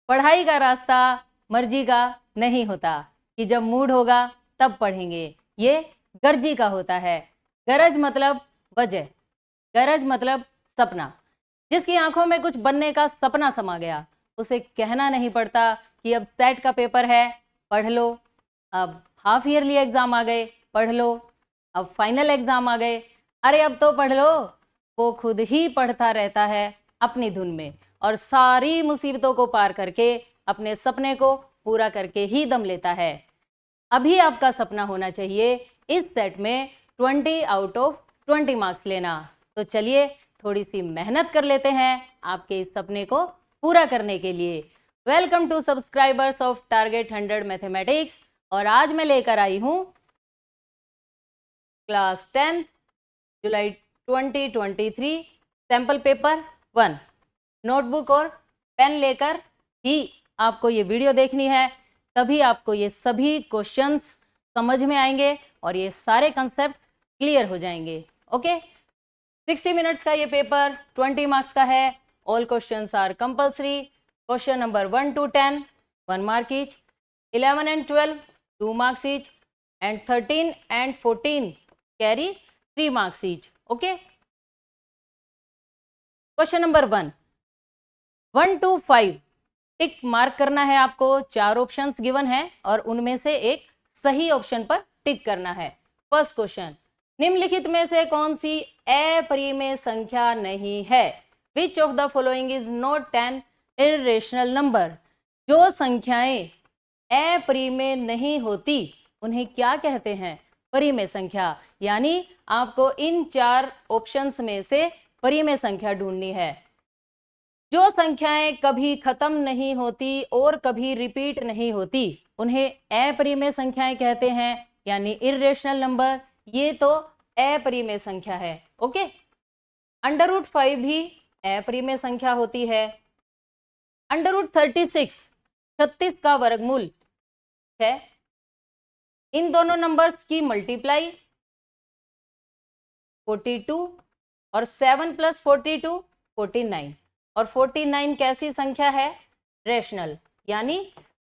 पढ़ाई का रास्ता मर्जी का नहीं होता कि जब मूड होगा तब पढ़ेंगे, ये गर्जी का होता है। गरज मतलब वजह, गरज मतलब सपना। जिसकी आंखों में कुछ बनने का सपना समा गया, उसे कहना नहीं पड़ता कि अब सेट का पेपर है, पढ़ लो। अब हाफ ईयरली एग्जाम आ गए, पढ़ लो। अब फाइनल एग्जाम आ गए, अरे अब तो पढ़ लो। वो खुद ही पढ़ता रहता है अपनी धुन में, और सारी मुसीबतों को पार करके अपने सपने को पूरा करके ही दम लेता है। अभी आपका सपना होना चाहिए इस सेट में 20 आउट ऑफ 20 मार्क्स लेना। तो चलिए थोड़ी सी मेहनत कर लेते हैं आपके इस सपने को पूरा करने के लिए। Welcome to subscribers of target 100 mathematics. और आज मैं लेकर आई हूं क्लास 10 जुलाई 2023 सैंपल पेपर 1। नोटबुक और पेन लेकर ही आपको ये वीडियो देखनी है, तभी आपको ये सभी क्वेश्चंस समझ में आएंगे और ये सारे कंसेप्ट क्लियर हो जाएंगे। ओके, 60 मिनट्स का ये पेपर 20 मार्क्स का है। All questions are compulsory. Question number 1 to 10 1 mark each, 11 and 12 2 marks each, and 13 and 14 carry 3 marks each. Okay, question number 1 to 5 tick mark करना है आपको। 4 ऑप्शंस गिवन है और उनमें से एक सही ऑप्शन पर टिक करना है। फर्स्ट क्वेश्चन, निम्नलिखित में से कौन सी अपरिमेय संख्या नहीं है? Which of the following is not an irrational number? जो संख्याएं अपरिमेय नहीं होती उन्हें क्या कहते हैं? परिमेय संख्या। यानी आपको इन 4 ऑप्शंस में से परिमेय संख्या ढूंढनी है। जो संख्याएं कभी खत्म नहीं होती और कभी रिपीट नहीं होती उन्हें अपरिमेय संख्याएं कहते हैं, यानी इर्रेशनल नंबर। ये तो अपरिमेय संख्या है। ओके, √5 भी अपरिमेय संख्या होती है। √36 36 का वर्गमूल है। इन दोनों नंबर्स की मल्टीप्लाई 42 और 7 + 42 49। और 49 कैसी संख्या है? रेशनल, यानी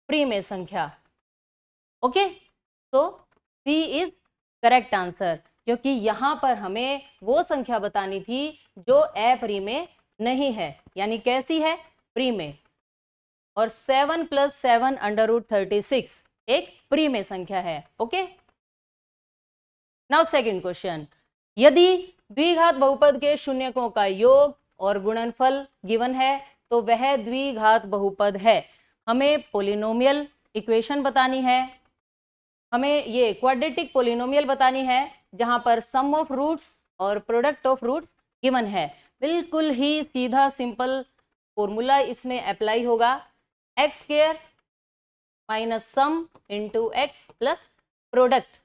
प्रीमेय संख्या। ओके, तो सी इज करेक्ट आंसर, क्योंकि यहां पर हमें वो संख्या बतानी थी जो अपरिमेय नहीं है। यानी कैसी है? प्रीमेय। और 7 + 7 √36 एक प्रीमेय संख्या है। ओके, नाउ सेकंड क्वेश्चन, यदि द्विघात बहुपद के शून्यकों का योग और गुणनफल गिवन है तो वह द्विघात बहुपद है। हमें पोलिनोमियल इक्वेशन बतानी है, हमें ये क्वाड्रेटिक पोलिनोमियल बतानी है जहां पर सम ऑफ रूट्स और प्रोडक्ट ऑफ रूट्स गिवन है। बिल्कुल ही सीधा सिंपल फॉर्मूला इसमें अप्लाई होगा, x² - सम इंटू x प्लस प्रोडक्ट।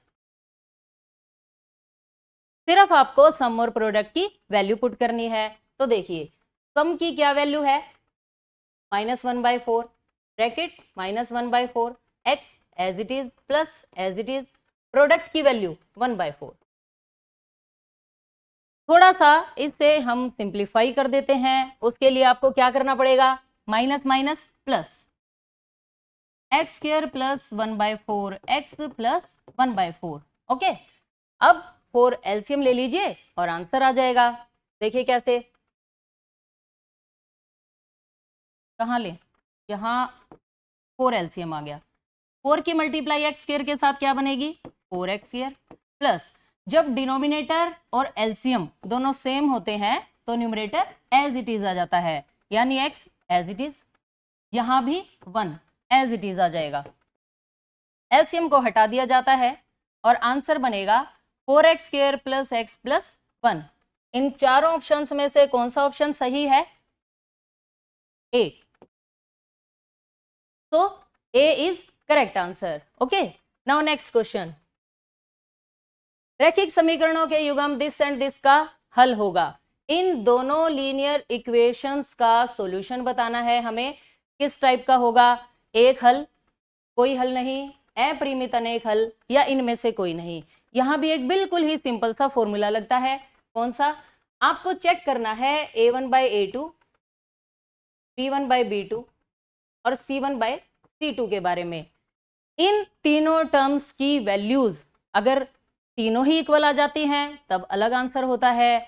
सिर्फ आपको सम और प्रोडक्ट की वैल्यू पुट करनी है। तो देखिए, सम की क्या वैल्यू है? -1/4 bracket -1/4 x as it is plus as it is, product की वैल्यू 1/4। थोड़ा सा इसे हम सिंप्लीफाई कर देते हैं। उसके लिए आपको क्या करना पड़ेगा? Minus minus plus, x² + 1/4 x plus 1/4। Okay, अब 4 एलसीएम ले लीजिए और आंसर आ जाएगा। देखिए कैसे, कहाँ ले, यहाँ 4 एलसीएम आ गया। 4 की मल्टीप्लाई x² के साथ क्या बनेगी? 4x² प्लस, जब डिनोमिनेटर और एलसीएम दोनों सेम होते हैं तो न्यूमरेटर एज इट इज आ जाता है, यानी x एज इट इज, यहां भी 1 एज इट इज आ जाएगा। एलसीएम को हटा दिया जाता है और आंसर बनेगा 4x² + x + 1। इन चारों ऑप्शंस में से कौन सा ऑप्शन सही है? ए। तो A is correct answer. Okay, now next question, रैखिक समीकरणों के युग्म दिस एंड दिस का हल होगा। इन दोनों लीनियर इक्वेशंस का सॉल्यूशन बताना है हमें। किस टाइप का होगा? एक हल, कोई हल नहीं, अपरिमित अनेक हल, या इनमें से कोई नहीं। यहां भी एक बिल्कुल ही सिंपल सा फॉर्मूला लगता है। कौन सा? आपको चेक करना है a1/a2, b1/b2, और C1/C2 के बारे में। इन तीनों टर्म्स की वैल्यूज अगर तीनों ही इक्वल आ जाती हैं तब अलग आंसर होता है,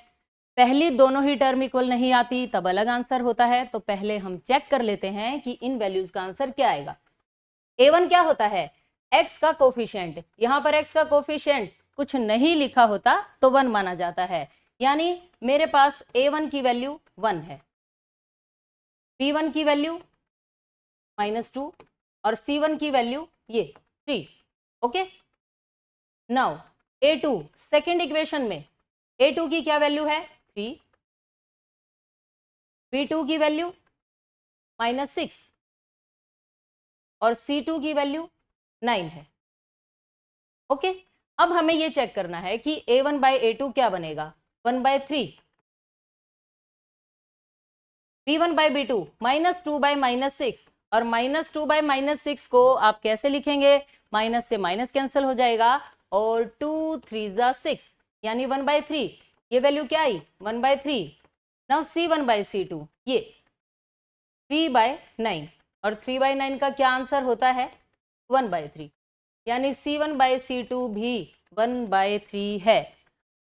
पहली दोनों ही टर्म इक्वल नहीं आती तब अलग आंसर होता है। तो पहले हम चेक कर लेते हैं कि इन वैल्यूज का आंसर क्या आएगा। A1 क्या होता है? x का कोफिशिएंट। यहां पर x का कोफिशिएंट कुछ नहीं लिखा होता तो 1 माना जाता है, यानी मेरे पास A1 की वैल्यू 1 है, B1 की वैल्यू -2 और C1 की वैल्यू ये 3। Okay, now A2 second equation में A2 की क्या वैल्यू है? 3, B2 की वैल्यू -6 और C2 की वैल्यू 9 है। ओके, अब हमें ये चेक करना है कि A1/A2 क्या बनेगा? 1/3, B1/B2 -2/-6 और -2/-6 को आप कैसे लिखेंगे? माइनस से माइनस कैंसिल हो जाएगा और 2 3 6 यानी 1/3। ये वैल्यू क्या आई? 1/3। नाउ C1/C2 ये 3/9 और 3/9 का क्या आंसर होता है? 1/3, यानी C1/C2 भी 1/3 है।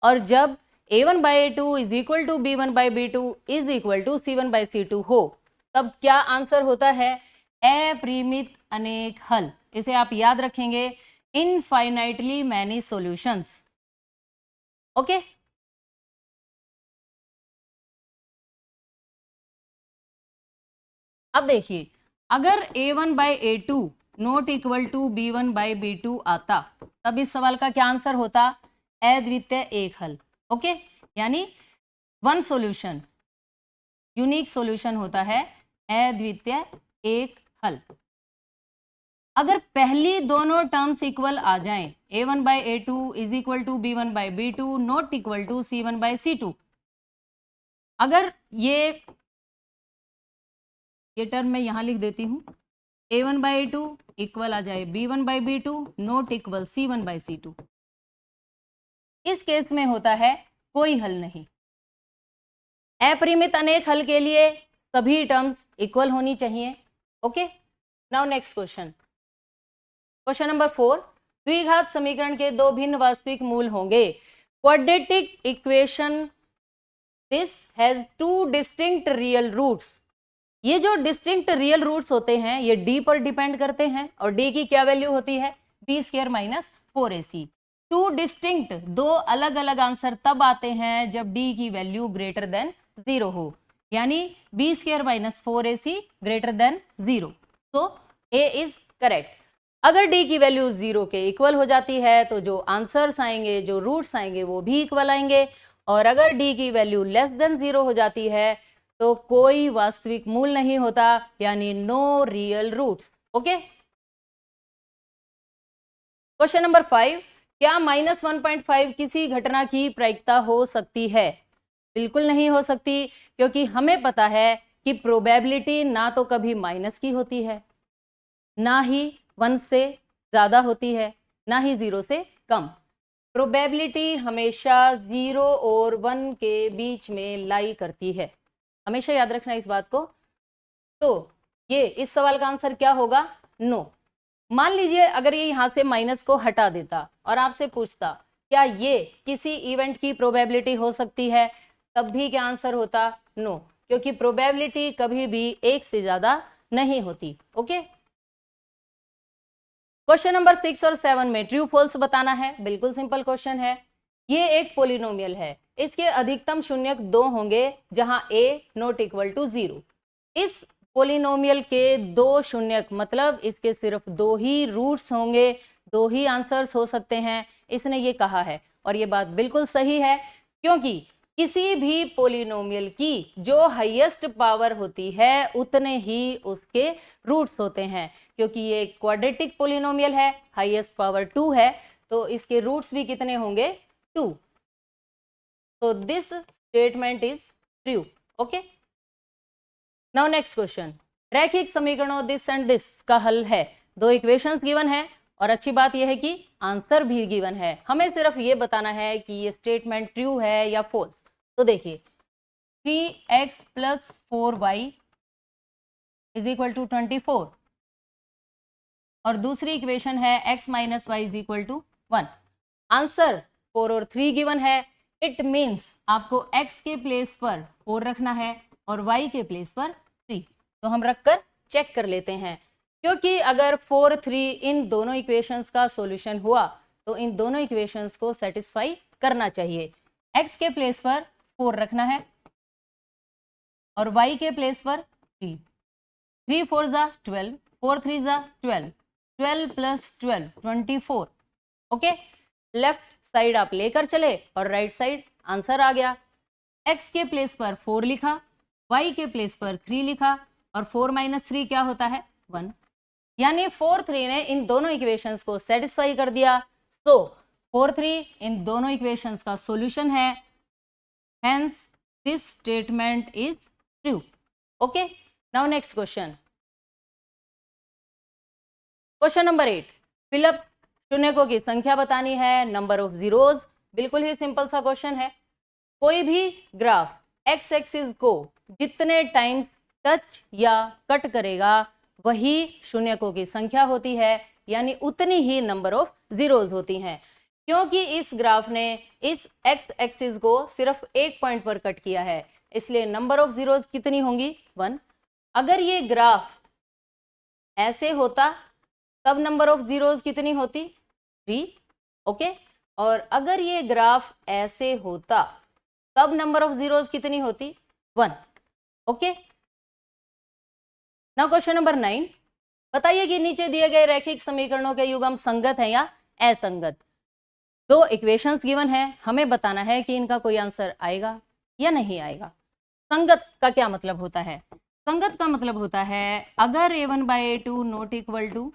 और जब A1/A2 is equal to B1/B2 is equal to C1/C2 हो तब क्या आंसर होता है? अपरिमित अनेक हल। इसे आप याद रखेंगे, इनफाइनाइटली मैनी सॉल्यूशंस। ओके, अब देखिए, अगर A1/A2 not equal to B1/B2 आता तब इस सवाल का क्या आंसर होता? अद्वितीय एक हल। ओके, यानी वन सॉल्यूशन, यूनिक सॉल्यूशन होता है अद्वितीय एक हल। अगर पहली दोनों टर्म्स इक्वल आ जाएं, A1/A2 is equal to B1/B2 not equal to C1/C2, अगर ये टर्म मैं यहां लिख देती हूं, A1/A2 इक्वल आ जाए B1/B2 नॉट इक्वल C1/C2, इस केस में होता है कोई हल नहीं। अपरिमित अनेक हल के लिए सभी टर्म्स इक्वल होनी चाहिए। Okay, now next question, question number 4। द्विघात समीकरण के दो भिन्न वास्तविक मूल होंगे। Quadratic equation this has two distinct real roots. ये जो डिस्टिंक्ट रियल रूट्स होते हैं ये d पर डिपेंड करते हैं और d की क्या वैल्यू होती है? b² - 4ac। टू डिस्टिंक्ट, दो अलग अलग आंसर तब आते हैं जब d की वैल्यू ग्रेटर देन 0 हो, यानी b² - 4ac ग्रेटर देन 0। तो a इज करेक्ट। अगर d की वैल्यू 0 के इक्वल हो जाती है तो जो आंसर्स आएंगे, जो रूट्स आएंगे वो भी इक्वल आएंगे, और अगर d की वैल्यू लेस देन 0 हो जाती है तो कोई वास्तविक मूल नहीं होता, यानी no real roots. Okay, question number 5। क्या -1.5 किसी घटना की प्रायिकता हो सकती है? बिल्कुल नहीं हो सकती, क्योंकि हमें पता है कि प्रोबेबिलिटी ना तो कभी माइनस की होती है, ना ही 1 से ज्यादा होती है, ना ही 0 से कम। प्रोबेबिलिटी हमेशा 0 और 1 के बीच में लाई करती है, हमेशा याद रखना इस बात को। तो ये इस सवाल का आंसर क्या होगा? नो। मान लीजिए अगर ये यहां से माइनस को हटा देता और आपसे पूछता क्या ये किसी इवेंट की प्रोबेबिलिटी हो सकती है, तब भी क्या आंसर होता? नो, क्योंकि प्रोबेबिलिटी कभी भी 1 से ज्यादा नहीं होती। ओके, क्वेश्चन नंबर 6 और 7 में ट्रू फॉल्स बताना है। बिल्कुल सिंपल क्वेश्चन है। ये एक पोलिनोमियल है, इसके अधिकतम शून्यक 2 होंगे जहां a नॉट इक्वल टू 0। इस पोलिनोमियल के 2 शून्यक मतलब इसके सिर्फ 2 ही रूट्स होंगे, 2 ही आंसर्स हो सकते हैं, इसने ये कहा है। और ये बात बिल्कुल सही है, क्योंकि किसी भी पोलिनोमियल की जो हाईएस्ट पावर होती है उतने ही उसके रूट्स होते हैं। क्योंकि ये क्वाड्रेटिक पोलिनोमियल है, हाईएस्ट पावर 2 है, तो इसके रूट्स भी कितने होंगे? 2। So this statement is true. Okay. Now next question. रैखिक समीकरणों दिस एंड दिस का हल है। दो इक्वेशंस गिवन है और अच्छी बात यह है कि आंसर भी गिवन है। हमें सिर्फ ये बताना है कि ये स्टेटमेंट ट्रू है या फॉल्स। तो देखिए 3x + 4y is equal to 24 और दूसरी इक्वेशन है x minus y is equal to 1। Answer 4 और 3 गिवन है। इट मीन्स आपको x के प्लेस पर 4 रखना है और y के प्लेस पर 3। तो हम रखकर चेक कर लेते हैं, क्योंकि अगर 4 3 इन दोनों इक्वेशंस का सॉल्यूशन हुआ तो इन दोनों इक्वेशंस को सेटिस्फाई करना चाहिए। x के प्लेस पर 4 रखना है और y के प्लेस पर 3। 3 4 जा 12, 4 3 जा 12, 12 प्लस 12 24। ओके, लेफ्ट साइड आप लेकर चले और राइट साइड आंसर आ गया। x के प्लेस पर 4 लिखा, y के प्लेस पर 3 लिखा और 4 माइनस 3 क्या होता है 1। यानी 4 3 ने इन दोनों इक्वेशंस को सेटिस्फाई कर दिया। तो 4 3 इन दोनों इक्वेशंस का सॉल्यूशन है, hence this statement is true. Okay, now next question, question number 8। Fill up शून्यकों की संख्या बतानी है, नंबर ऑफ जीरोज। बिल्कुल ही सिंपल सा क्वेश्चन है। कोई भी ग्राफ एक्स एक्सिस को जितने टाइम्स टच या कट करेगा वही शून्यकों की संख्या होती है, यानी उतनी ही नंबर ऑफ जीरोज होती हैं। क्योंकि इस ग्राफ ने इस एक्स एक्सिस को सिर्फ एक पॉइंट पर कट किया है, इसलिए नंबर ऑफ जीरोज कितनी होंगी 1। अगर ये ग्राफ ऐसे होता तब नंबर ऑफ जीरोज कितनी होती 3। ओके, और अगर ये ग्राफ ऐसे होता तब नंबर ऑफ जीरोज कितनी होती 1। Okay, now question number 9। बताइए कि नीचे दिए गए रैखिक समीकरणों के युग्म संगत है या असंगत। दो इक्वेशंस गिवन है, हमें बताना है कि इनका कोई आंसर आएगा या नहीं आएगा। संगत का क्या मतलब होता है? संगत का मतलब होता है अगर a1/a2 not equal to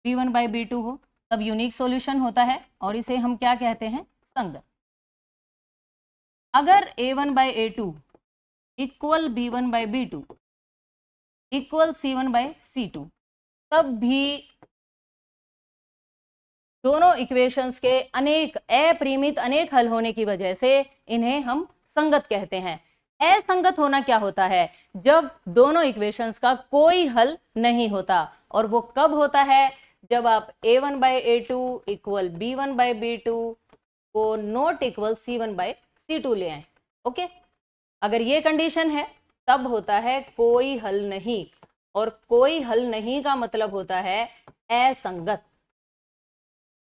b1/b2 हो तब यूनिक सॉल्यूशन होता है और इसे हम क्या कहते हैं संगत। अगर a1/a2 equal b1/b2 equal c1/c2 तब भी दोनों इक्वेशंस के अनेक अपरिमित अनेक हल होने की वजह से इन्हें हम संगत कहते हैं। असंगत होना क्या होता है? जब दोनों इक्वेशंस का कोई हल नहीं होता, और वो कब होता है? जब आप a1/a2 इक्वल b1/b2 को नॉट इक्वल c1/c2 ले आए। ओके, अगर ये कंडीशन है तब होता है कोई हल नहीं, और कोई हल नहीं का मतलब होता है असंगत।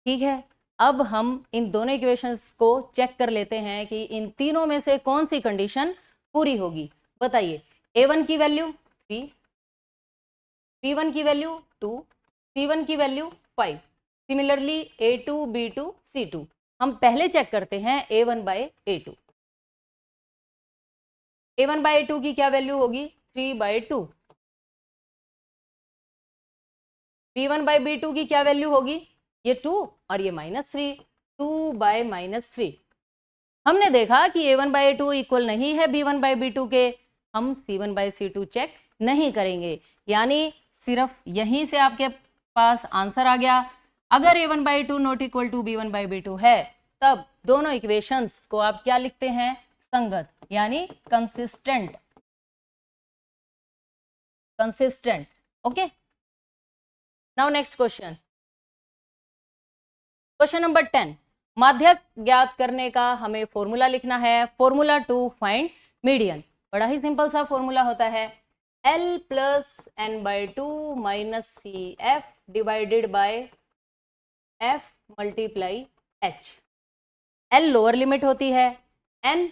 ठीक है, अब हम इन दोनों इक्वेशंस को चेक कर लेते हैं कि इन तीनों में से कौन सी कंडीशन पूरी होगी। बताइए, a1 की वैल्यू 3, b1 की वैल्यू 2, c1 की value 5, similarly a2 b2 c2। हम पहले चेक करते हैं a1/a2। a1/a2 की क्या वैल्यू होगी 3/2। b1/b2 की क्या वैल्यू होगी, ये 2 और ये -3, 2/-3। हमने देखा कि a1/a2 इक्वल नहीं है b1/b2 के, हम c1/c2 चेक नहीं करेंगे, यानी सिर्फ यहीं से आपके पास आंसर आ गया। अगर a1/2 not equal to b1/b2 है तब दोनों इक्वेशंस को आप क्या लिखते हैं संगत, यानी consistent. Consistent. Okay, now next question, question number 10। माध्यक ज्ञात करने का हमें फॉर्मूला लिखना है, फॉर्मूला टू फाइंड मीडियन। बड़ा ही सिंपल सा फॉर्मूला होता है L + n/2 - CF divided by F × H। L lower limit होती है, N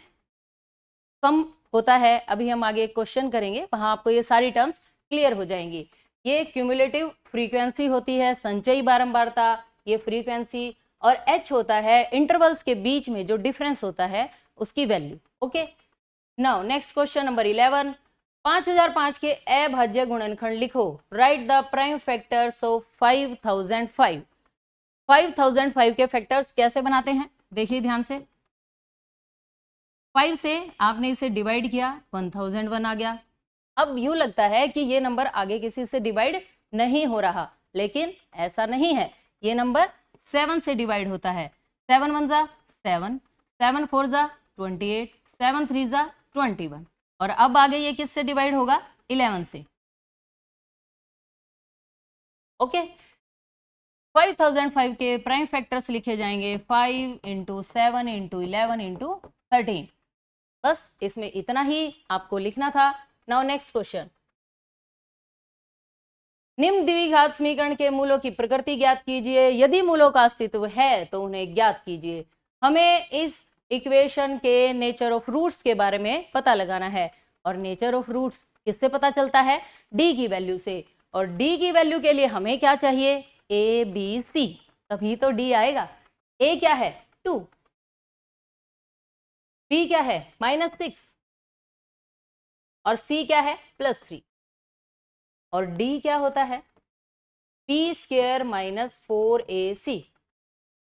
सम होता है। अभी हम आगे क्वेश्चन करेंगे, वहां आपको ये सारी टर्म्स क्लियर हो जाएंगी। ये क्यूमुलेटिव फ्रीक्वेंसी होती है, संचयी बारंबारता, ये फ्रीक्वेंसी, और h होता है इंटरवल्स के बीच में जो डिफरेंस होता है उसकी value. Okay, now next question number 11। 5005 के अभाज्य गुणनखंड लिखो। Right the prime factors of 5005। 5005 के फैक्टर्स कैसे बनाते हैं देखिए ध्यान से। 5 से आपने इसे डिवाइड किया, 1001 आ गया। अब यूं लगता है कि ये नंबर आगे किसी से डिवाइड नहीं हो रहा, लेकिन ऐसा नहीं है। ये नंबर 7 से डिवाइड होता है। 7 1 जा 7, 7 4 जा 28, 7 3 जा 21, और अब आगे ये किससे डिवाइड होगा 11 से। ओके, 5005 के प्राइम फैक्टर्स लिखे जाएंगे 5 × 7 × 11 × 13। बस इसमें इतना ही आपको लिखना था। नाउ नेक्स्ट क्वेश्चन, निम्न द्विघात समीकरण के मूलों की प्रकृति ज्ञात कीजिए। यदि मूलों का अस्तित्व है तो उन्हें ज्ञात कीजिए। हमें इस इक्वेशन के नेचर ऑफ रूट्स के बारे में पता लगाना है, और नेचर ऑफ रूट्स किससे पता चलता है? डी की वैल्यू से। और डी की वैल्यू के लिए हमें क्या चाहिए? ए बी सी, तभी तो डी आएगा। ए क्या है? 2, बी क्या है? -6, और सी क्या है? +3, और डी क्या होता है? p² - 4ac।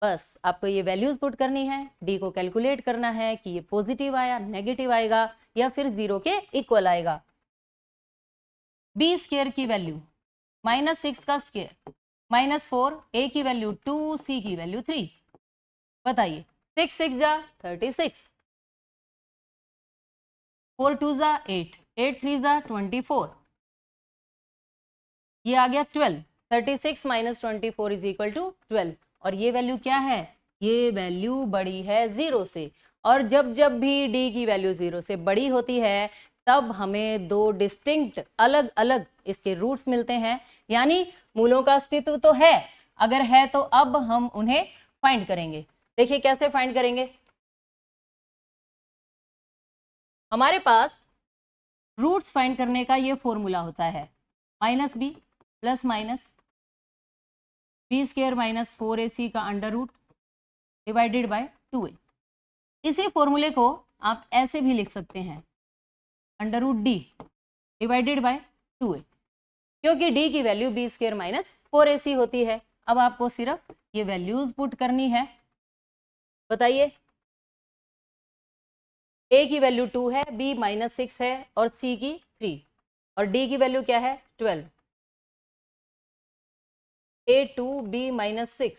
बस आपको ये वैल्यूज पुट करनी है, डी को कैलकुलेट करना है कि ये पॉजिटिव आया, नेगेटिव आएगा, या फिर 0 के इक्वल आएगा। b² की वैल्यू -6 का स्क्वायर -4, a की वैल्यू 2, c की वैल्यू 3। बताइए, 6 6 जा 36, 4 2 जा 8, 8 3 जा 24, ये आ गया 12। 36 - 24 = 12। और ये वैल्यू क्या है? ये वैल्यू बड़ी है 0 से। और जब जब भी d की वैल्यू 0 से बड़ी होती है तब हमें दो डिस्टिंक्ट अलग अलग इसके रूट्स मिलते हैं। यानी मूलों का अस्तित्व तो है, अगर है तो अब हम उन्हें फाइंड करेंगे। देखिए कैसे फाइंड करेंगे। हमारे पास रूट्स फाइंड करने का ये फॉर्मूला होता है, -b + b² - 4ac का √ डिवाइडेड बाय 2a। इसी फॉर्मूले को आप ऐसे भी लिख सकते हैं, √d डिवाइडेड बाय 2a, क्योंकि d की वैल्यू b² - 4ac होती है। अब आपको सिर्फ ये वैल्यूज पुट करनी है। बताइए, a की वैल्यू 2 है, b -6 है, और c की 3, और d की वैल्यू क्या है? 12। a2 b -6,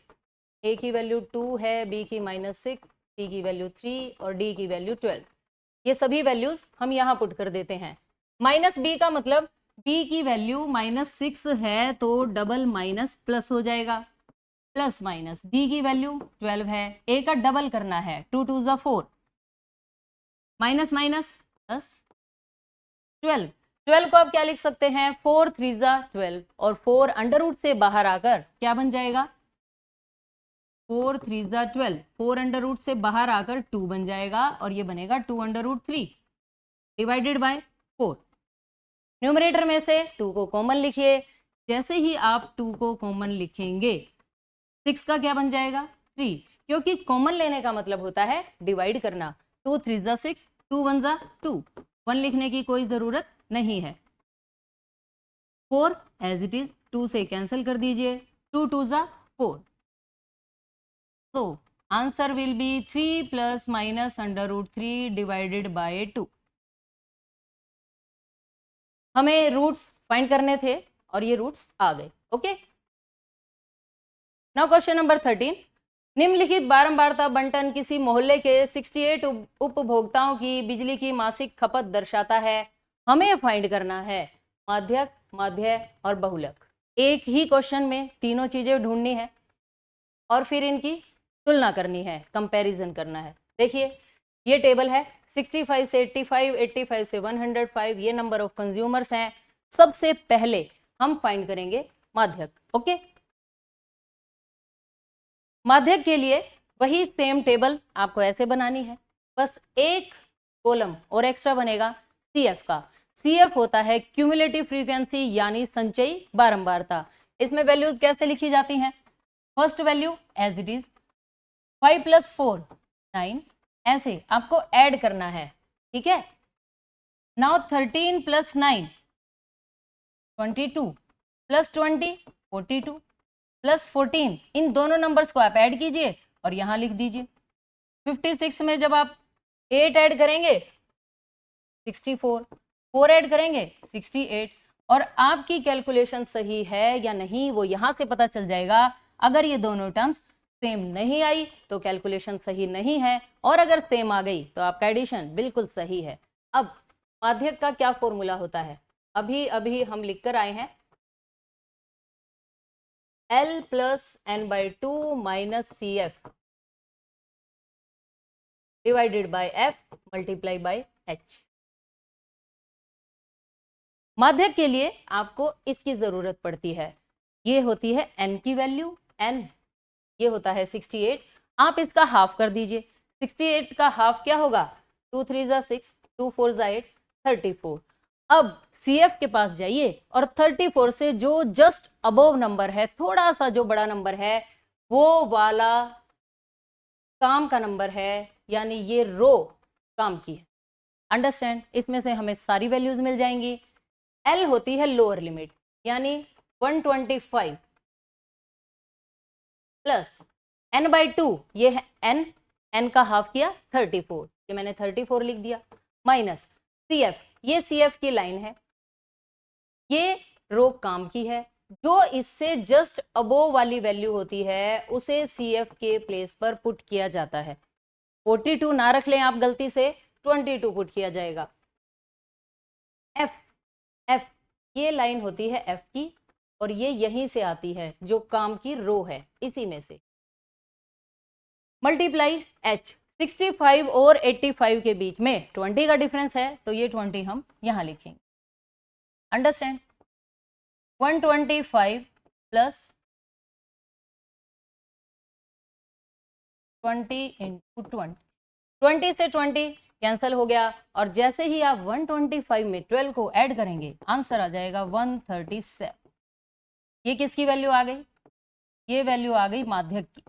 a की वैल्यू 2 है, b की -6, c की वैल्यू 3 और d की वैल्यू 12। ये सभी वैल्यूज हम यहाँ पुट कर देते हैं। -b का मतलब b की वैल्यू -6 है तो डबल माइनस प्लस हो जाएगा, प्लस माइनस d की वैल्यू 12 है, a का डबल करना है, 2 2 जा 4, माइनस माइनस प्लस 12। 12 को आप क्या लिख सकते हैं? 4 3 जा 12, और 4 √ से बाहर आकर क्या बन जाएगा? 4 3 जा 12, 4 √ से बाहर आकर 2 बन जाएगा, और ये बनेगा 2 √3 डिवाइडेड बाय 4। न्यूमरेटर में से 2 को कॉमन लिखिए। जैसे ही आप 2 को कॉमन लिखेंगे 6 का क्या बन जाएगा? 3, क्योंकि कॉमन लेने का मतलब होता है डिवाइड करना। 2 3 जा 6, 2 1 जा 2, 1 लिखने की कोई जरूरत नहीं है। 4 एज इट इज, 2 से कैंसिल कर दीजिए, 2 2 जा 4। तो answer will be 3 ± √3 divided by 2। हमें रूट्स फाइंड करने थे और ये रूट्स आ गए। ओके, नाउ क्वेश्चन नंबर 13, निम्नलिखित बारंबारता बंटन किसी मोहल्ले के 68 उपभोक्ताओं की बिजली की मासिक खपत दर्शाता है। हमें फाइंड करना है माध्यक, माध्य और बहुलक। एक ही क्वेश्चन में तीनों चीजें ढूंढनी है और फिर इनकी तुलना करनी है, कंपैरिजन करना है। देखिए ये टेबल है, 65 से 85, 85 से 105, ये नंबर ऑफ कंज्यूमर्स हैं। सबसे पहले हम फाइंड करेंगे माध्यक। ओके, माध्यक के लिए वही सेम टेबल आपको ऐसे बनानी है, बस एक कॉलम और एक्स्ट्रा बनेगा CF का। CF होता है क्यूमुलेटिव फ्रीक्वेंसी, यानी संचयी बारंबारता। इसमें वैल्यूज कैसे लिखी जाती हैं? First value as it is 5 + 4 9, ऐसे आपको ऐड करना है, ठीक है। नाउ 13 + 9 22 + 20 42 + 14, इन दोनों नंबर्स को आप ऐड कीजिए और यहां लिख दीजिए। 56 में जब आप 8 ऐड करेंगे 64, 4 ऐड करेंगे 68, और आपकी कैलकुलेशन सही है या नहीं वो यहां से पता चल जाएगा। अगर ये दोनों टर्म्स सेम नहीं आई तो कैलकुलेशन सही नहीं है, और अगर सेम आ गई तो आपका एडिशन बिल्कुल सही है। अब माध्यक का क्या फॉर्मूला होता है? अभी अभी हम लिख कर आए हैं, L plus n/2 minus CF divided by F multiply by H। माध्यक के लिए आपको इसकी जरूरत पड़ती है। ये होती है n की वैल्यू, n ये होता है 68। आप इसका हाफ कर दीजिए। 68 का हाफ क्या होगा? 2 3 ज़ा 6, 2 4 ज़ा 8, 34। अब CF के पास जाइए और 34 से जो जस्ट अबोव नंबर है, थोड़ा सा जो बड़ा नंबर है, वो वाला काम का नंबर है, यानी ये रो काम की है। अंडरस्टैंड? इसमें से हमें सारी वैल्यूज मिल जाएंगी। L होती है लोअर लिमिट, यानी 125 प्लस n/2, ये है n का हाफ किया 34, ये मैंने 34 लिख दिया, माइनस CF, ये CF की लाइन है, ये रो काम की है। जो इससे जस्ट अबोव वाली वैल्यू होती है उसे CF के प्लेस पर पुट किया जाता है। 42 ना रख लें आप गलती से, 22 पुट किया जाएगा। F ये लाइन होती है F की, और ये यहीं से आती है जो काम की रो है, इसी में से। मल्टीप्लाई H, 65 और 85 के बीच में 20 का डिफरेंस है, तो ये 20 हम यहां लिखेंगे। अंडरस्टैंड? 125 प्लस 20 इंटू 20 से 20 कैंसिल हो गया, और जैसे ही आप 125 में 12 को ऐड करेंगे आंसर आ जाएगा 137। ये किसकी वैल्यू आ गई? ये वैल्यू आ गई माध्यक की।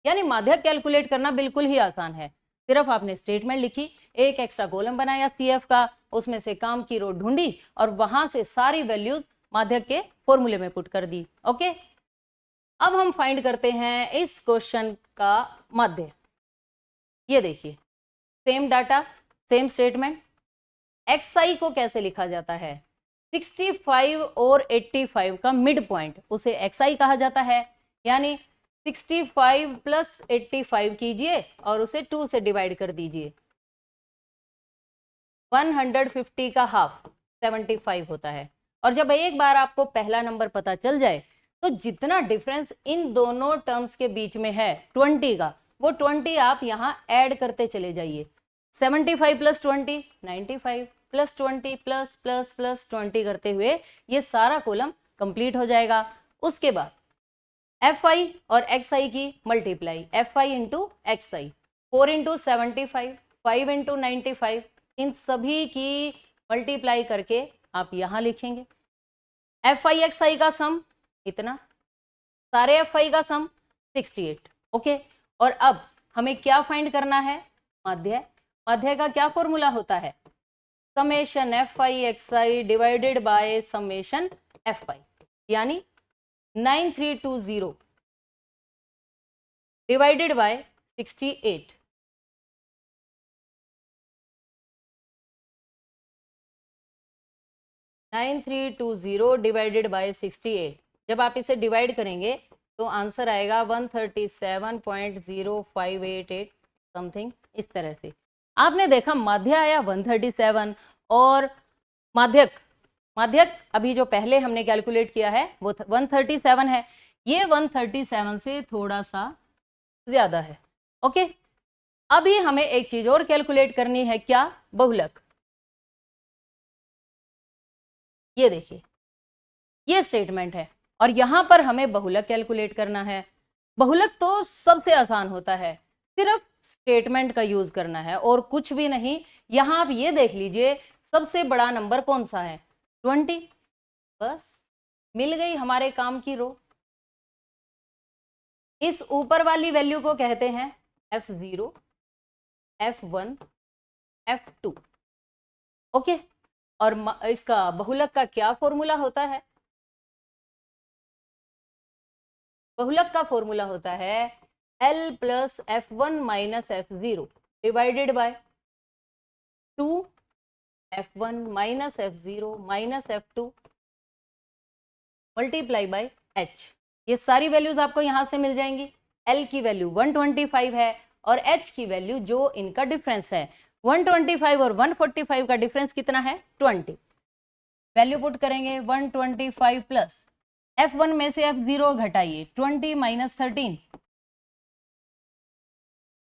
यानी माध्यक कैलकुलेट करना बिल्कुल ही आसान है। सिर्फ आपने स्टेटमेंट लिखी, एक एक्स्ट्रा कॉलम बनाया CF का, उसमें से काम की रो ढूंढी और वहां से सारी वैल्यूज माध्यक के फॉर्मूले में पुट कर दी। ओके, अब हम फाइंड करते हैं इस क्वेश्चन का माध्य। ये देखिए, same data, same statement. XI को कैसे लिखा जाता है? 65 और 85 का मिड पॉइंट, उसे XI कहा जाता है। यानी 65 प्लस 85 कीजिए और उसे 2 से डिवाइड कर दीजिए। 150 का हाफ 75 होता है। और जब एक बार आपको पहला नंबर पता चल जाए तो जितना डिफरेंस इन दोनों टर्म्स के बीच में है 20 का, वो 20 आप यहाँ ऐड करते चले जाइए। 75 plus 20 95, plus 20 plus plus plus 20 करते हुए ये सारा कॉलम कंप्लीट हो जाएगा। उसके बाद FI और XI की multiply, FI into XI, 4 into 75, 5 into 95, इन सभी की मल्टीप्लाई करके आप यहां लिखेंगे। FI XI का सम इतना, सारे FI का सम 68। ओके, और अब हमें क्या फाइंड करना है? माध्य। माध्य का क्या फॉर्मूला होता है? Summation FI XI divided by summation FI, यानी 9320 डिवाइडेड बाय 68। Divided by 68। जब आप इसे डिवाइड करेंगे तो आंसर आएगा 137.0588 समथिंग, इस तरह से। आपने देखा माध्य आया 137 और माध्यक अभी जो पहले हमने कैलकुलेट किया है वो 137 है। ये 137 से थोड़ा सा ज्यादा है। ओके, अभी हमें एक चीज और कैलकुलेट करनी है, क्या? बहुलक। ये देखिए, ये स्टेटमेंट है और यहां पर हमें बहुलक कैलकुलेट करना है। बहुलक तो सबसे आसान होता है, सिर्फ स्टेटमेंट का यूज करना है और कुछ भी नहीं। यहां आप ये देख लीजिए सबसे बड़ा नंबर कौन सा है? 20। बस मिल गई हमारे काम की रो। इस ऊपर वाली वैल्यू को कहते हैं F0, F1, F2। ओके, और इसका बहुलक का क्या फॉर्मूला होता है? बहुलक का फॉर्मूला होता है L plus F1 minus F0 divided by 2 F1 minus F0 minus F2 multiply by H। ये सारी वैल्यूज आपको यहां से मिल जाएंगी। L की वैल्यू 125 है और H की वैल्यू जो इनका डिफरेंस है 125 और 145 का डिफरेंस कितना है? 20। वैल्यू पुट करेंगे 125 प्लस F1 में से F0 घटाइए, 20 minus 13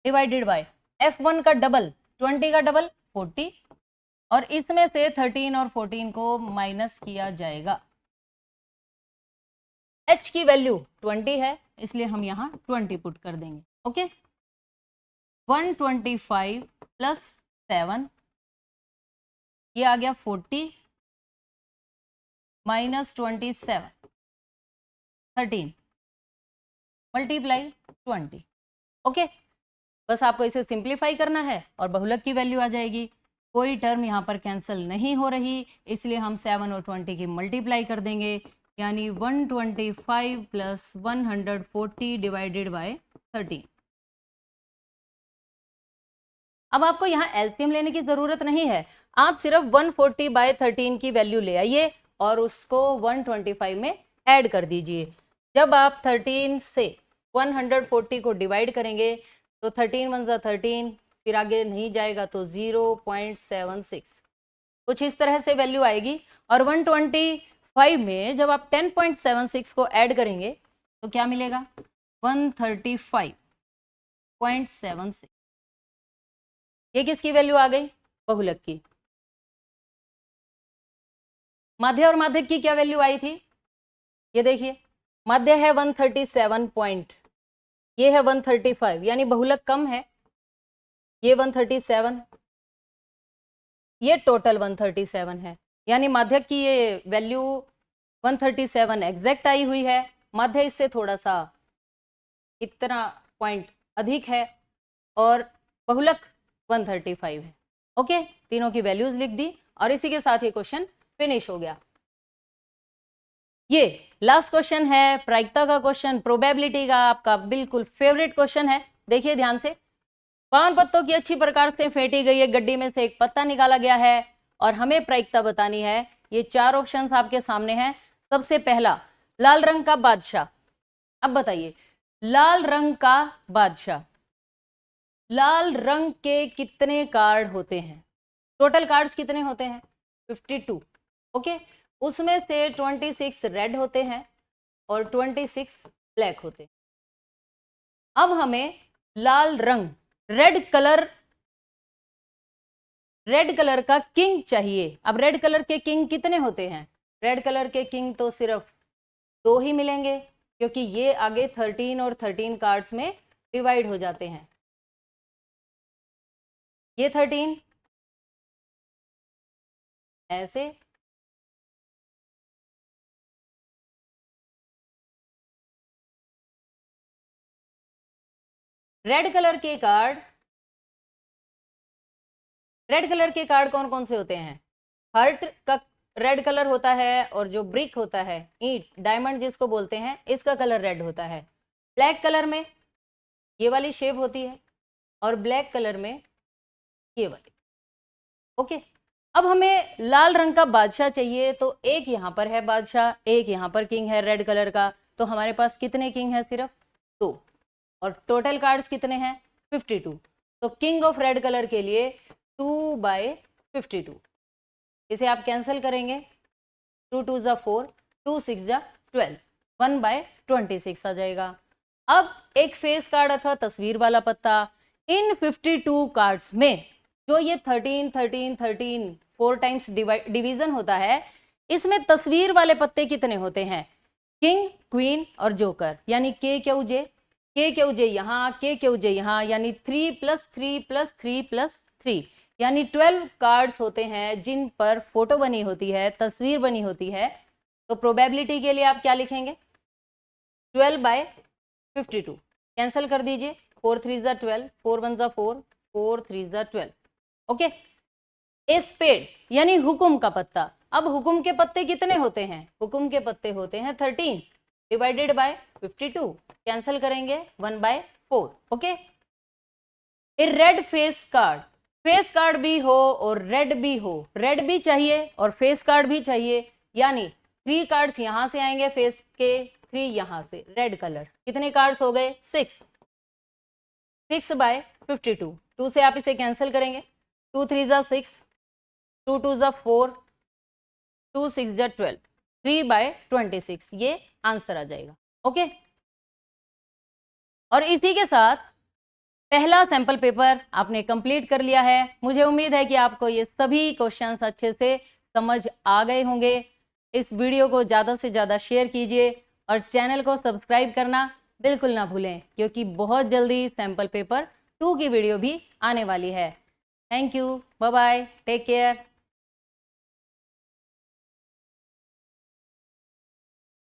divided by F1 का डबल, 20 का डबल 40, और इसमें से 13 और 14 को माइनस किया जाएगा। H की वैल्यू 20 है, इसलिए हम यहाँ 20 पुट कर देंगे। ओके, 125 प्लस 7, ये आ गया 40 माइनस 27, 13 मल्टीप्लाई 20। ओके, बस आपको इसे सिंप्लीफाई करना है और बहुलक की वैल्यू आ जाएगी। कोई टर्म यहाँ पर कैंसिल नहीं हो रही, इसलिए हम 7 और 20 की मल्टीप्लाई कर देंगे, यानी 125 प्लस 140 डिवाइडेड बाय 13। अब आपको यहाँ एलसीएम लेने की जरूरत नहीं है, आप सिर्फ 140 बाय 13 की वैल्यू ले आइए और उसको 125 में ऐड कर दीजिए। जब आप 13 से 140 को डिवाइड करेंगे तो 13 1 जा 13, फिर आगे नहीं जाएगा तो 0.76, कुछ इस तरह से वैल्यू आएगी। और 125 में जब आप 10.76 को ऐड करेंगे तो क्या मिलेगा, 135.76। ये किसकी वैल्यू आ गई, बहुलक की। माध्य और माध्यक की क्या वैल्यू आई थी, ये देखिए, माध्य है 137 पॉइंट, ये है 135, यानी बहुलक कम है, ये 137, ये टोटल 137 है, यानी माध्यक की ये वैल्यू 137 एग्जैक्ट आई हुई है। माध्य इससे थोड़ा सा इतना पॉइंट अधिक है और बहुलक 135 है। ओके, तीनों की वैल्यूज लिख दी और इसी के साथ ये क्वेश्चन फिनिश हो गया। ये लास्ट क्वेश्चन है प्रायिकता का क्वेश्चन, प्रोबेबिलिटी का, आपका बिल्कुल फेवरेट क्वेश्चन है। देखिए ध्यान से, 5 पत्तों की अच्छी प्रकार से फेंटी गई एक गड्डी में से एक पत्ता निकाला गया है और हमें प्रायिकता बतानी है। ये 4 ऑप्शंस आपके सामने हैं। सबसे पहला, लाल रंग का बादशाह। अब बताइए, लाल रंग का बादशाह, लाल रंग के कितने कार्ड होते हैं, टोटल कार्ड्स कितने होते हैं, 52। ओके, उसमें से 26 रेड होते हैं और 26 ब्लैक होते हैं। अब हमें लाल रंग, रेड कलर का किंग चाहिए। अब रेड कलर के किंग कितने होते हैं, रेड कलर के किंग तो सिर्फ 2 ही मिलेंगे, क्योंकि ये आगे 13 और 13 कार्ड्स में डिवाइड हो जाते हैं। ये 13 ऐसे, रेड कलर के कार्ड कौन कौन से होते हैं, हर्ट का रेड कलर होता है, और जो ब्रिक होता है, ईंट, डायमंड जिसको बोलते हैं, इसका कलर रेड होता है। ब्लैक कलर में ये वाली शेप होती है और ब्लैक कलर में ये वाली। ओके, अब हमें लाल रंग का बादशाह चाहिए, तो एक यहाँ पर है बादशाह, एक यहाँ पर किंग है रेड कलर का, तो हमारे पास कितने किंग है, सिर्फ 2, और टोटल कार्ड्स कितने हैं, 52। तो किंग ऑफ रेड कलर के लिए 2/52, इसे आप कैंसिल करेंगे, 2 2 जा 4, 2 6 जा 12, 1/26 आ जाएगा। अब एक फेस कार्ड अथवा तस्वीर वाला पत्ता, इन 52 कार्ड्स में जो ये 13 13 13 4 टाइम्स डिवीजन होता है, इसमें तस्वीर वाले पत्ते कितने होते हैं, किंग, क्वीन और जोकर, यानी के क्यू जे यहाँ, के क्यू जे यहाँ, यानी 3 + 3 + 3 + 3, यानी 12 कार्ड्स होते हैं जिन पर फोटो बनी होती है, तस्वीर बनी होती है। तो प्रोबेबिलिटी के लिए आप क्या लिखेंगे, 12/52, कैंसिल कर दीजिए, 4 3 जा 12, 4 1 जा 4, 4 3 जा 12। ओके, ए स्पेड यानी हुकुम का पत्ता। अब हुकुम के पत्ते कितने होते हैं, हुकुम के पत्ते होते हैं 13 डिवाइडेड बाय 52, कैंसिल करेंगे 1/4। ओके, ए रेड फेस कार्ड भी हो और रेड भी हो, रेड भी चाहिए और फेस कार्ड भी चाहिए, यानी 3 कार्ड्स यहां से आएंगे फेस के, 3 यहां से, रेड कलर, कितने कार्ड्स हो गए, 6/52, 2 से आप इसे कैंसिल करेंगे, 2 3 जा 6, 2 2 जा 4, 2 6 जा 12, 3/26, ये आंसर आ जाएगा। ओके, और इसी के साथ पहला सैंपल पेपर आपने कंप्लीट कर लिया है। मुझे उम्मीद है कि आपको ये सभी क्वेश्चंस अच्छे से समझ आ गए होंगे। इस वीडियो को ज़्यादा से ज़्यादा शेयर कीजिए और चैनल को सब्सक्राइब करना बिल्कुल ना भूलें, क्योंकि बहुत जल्दी सैंपल पेपर 2 की वीडियो भी आने वाली है। Thank you, bye bye, take care.